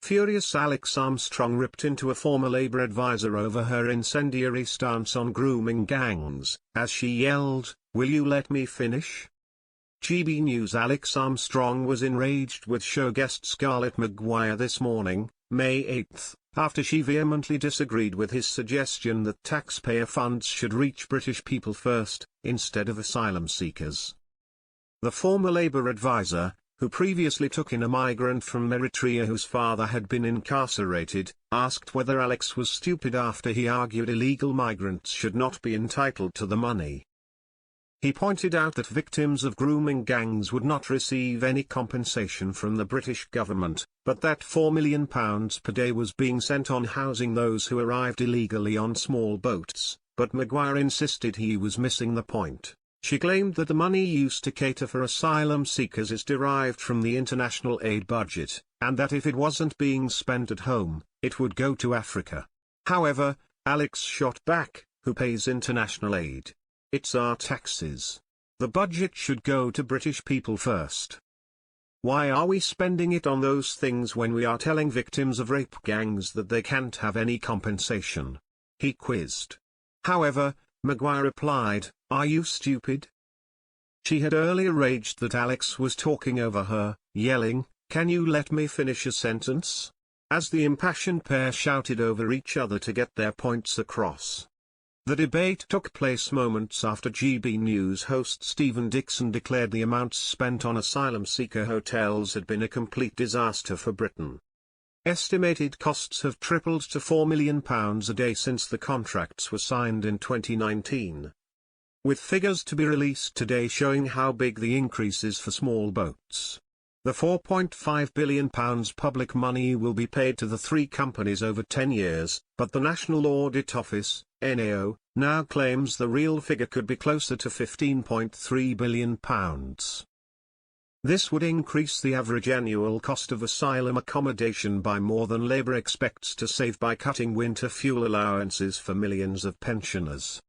Furious Alex Armstrong ripped into a former Labour advisor over her incendiary stance on grooming gangs, as she yelled, "Will you let me finish?" GB News. Alex Armstrong was enraged with show guest Scarlett Maguire this morning, May 8, after she vehemently disagreed with his suggestion that taxpayer funds should reach British people first, instead of asylum seekers. The former Labour advisor, who previously took in a migrant from Eritrea whose father had been incarcerated, asked whether Alex was stupid after he argued illegal migrants should not be entitled to the money. He pointed out that victims of grooming gangs would not receive any compensation from the British government, but that £4 million per day was being sent on housing those who arrived illegally on small boats, but Maguire insisted he was missing the point. She claimed that the money used to cater for asylum seekers is derived from the international aid budget, and that if it wasn't being spent at home, it would go to Africa. However, Alex shot back, "Who pays international aid? It's our taxes. The budget should go to British people first. Why are we spending it on those things when we are telling victims of rape gangs that they can't have any compensation?" he quizzed. However, Maguire replied, "Are you stupid?" She had earlier raged that Alex was talking over her, yelling, "Can you let me finish a sentence?" as the impassioned pair shouted over each other to get their points across. The debate took place moments after GB News host Stephen Dixon declared the amounts spent on asylum seeker hotels had been a complete disaster for Britain. Estimated costs have tripled to £4 million a day since the contracts were signed in 2019. With figures to be released today showing how big the increase is for small boats. The £4.5 billion public money will be paid to the three companies over 10 years, but the National Audit Office, NAO, now claims the real figure could be closer to £15.3 billion. This would increase the average annual cost of asylum accommodation by more than Labour expects to save by cutting winter fuel allowances for millions of pensioners.